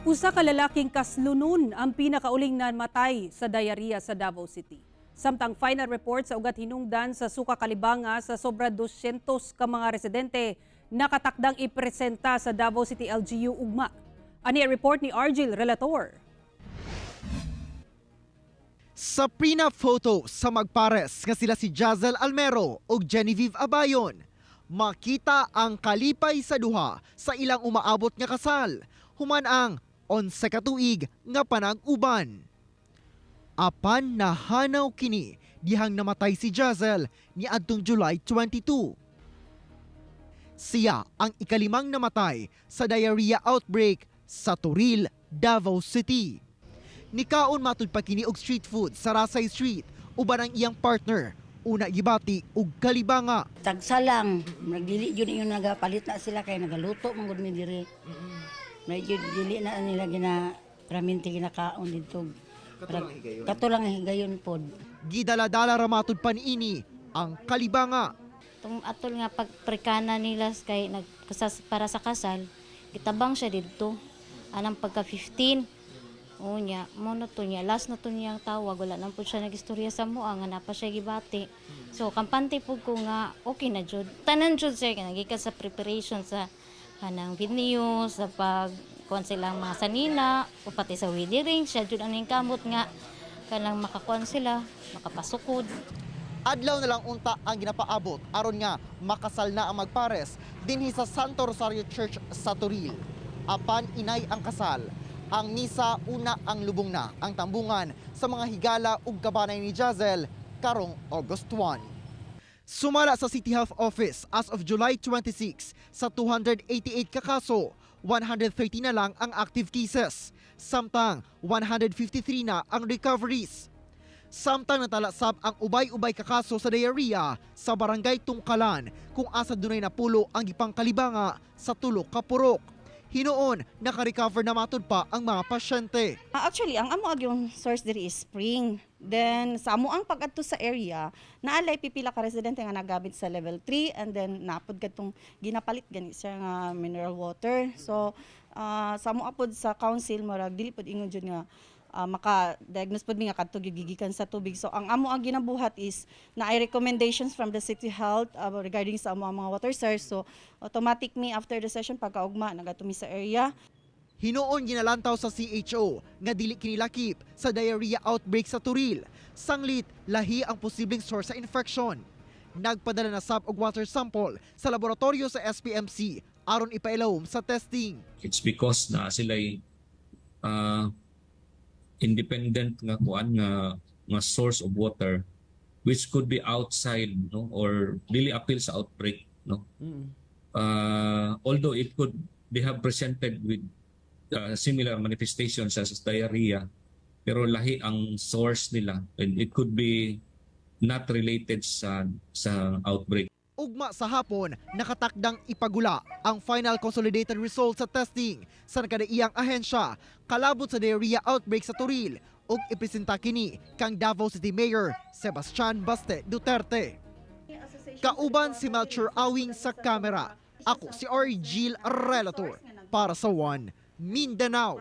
Usa ka lalaking kaslunon ang pinakauling namatay sa diarrhea sa Davao City. Samtang final report sa ugat hinungdan sa Suka Kalibanga sa sobra 200 ka mga residente nakatakdang ipresenta sa Davao City LGU ugma. Ani ang report ni Argil Relator. Sa prenup photo sa magpares nga sila si Jazel Almero ug Genevieve Abayon, makita ang kalipay sa duha sa ilang umaabot nga kasal, human ang 11 ka tuig nga panag-uban. Apan nahanaw kini dihang namatay si Jazel niadtong July 22. Siya ang ikalimang namatay sa diarrhea outbreak sa Turil, Davao City. Nikaon matud pa kini og street food sa Rasay Street uban ang iyang partner una gibati og Kalibanga. Tagsa lang, nagdili yun yung nagapalit na sila kay nagaluto man gud mi diri. Medyo dili na nila raminti ginakaon dito. Kato lang higayon pod. Gidala-dala ra matud pa niini ang Kalibanga. Tung atol nga pagprekana nila kay para sa kasal, kitabang siya dito. Anang pagka 15. O niya, mo na to niya, last na to niyang tawag, wala nang po siya nag-istorya sa mua, nga napa siya gibati. So, kampante po ko nga, okay na jud. Tanan jud siya, nagikas sa preparation sa kanang venue, sa pagkuhan silang mga sanina, o pati sa wedding ring, siya jud ang kamot nga, kanang makakuhan sila, makapasukod. Adlaw na lang unta ang ginapaabot aron nga makasal na ang magpares dinhi sa Santo Rosario Church sa Turil. Apan inay ang kasal. Ang misa una ang lubong na ang tambungan sa mga higala ug kabanay ni Jazel karong August 1. Sumala sa City Health Office as of July 26 sa 288 ka kaso, 130 na lang ang active cases, samtang 153 na ang recoveries. Samtang natalasab ang ubay-ubay ka kaso sa diarrhea sa barangay Tungkalan kung asa dunay napulo ang gipang Kalibanga sa tulo ka purok. Hinoon, naka-recover na matud pa ang mga pasyente. Actually, ang amo yung source diri is spring. Then sa amo ang pag-adto sa area, naalay pipila ka residente nga nagabit sa level 3 and then napod kadtong ginapalit gani siya nga mineral water. So sa amo apod sa council murag dili pod ingon jud nga maka-diagnose pod mi nga kadto gigigikan sa tubig. So ang amo ang ginabuhat is na ay recommendations from the city health regarding sa amo ang mga water source. So automatic mi after the session pagkaugma nagatumi sa area. Hinoon ginalantaw sa CHO nga dili kini lakip sa diarrhea outbreak sa Turil. Sanglit lahi ang posibleng source sa infection. Nagpadala na sab og water sample sa laboratorio sa SPMC aron ipailawom sa testing. It's because na sila'y independent nga kuan nga source of water which could be outside, no, or really appeal sa outbreak, no. Although it could they have presented with similar manifestations as diarrhea, pero lahi ang source nila and it could be not related sa outbreak. Ugma sa hapon, nakatakdang ipagula ang final consolidated results sa testing sa nakadaiyang ahensya kalabot sa diarrhea outbreak sa Turil ug ipresenta kini kang Davao City Mayor Sebastian Baste Duterte. Kauban si Melchor Awing sa kamera. Ako si Argil Relator para sa One Mindanao.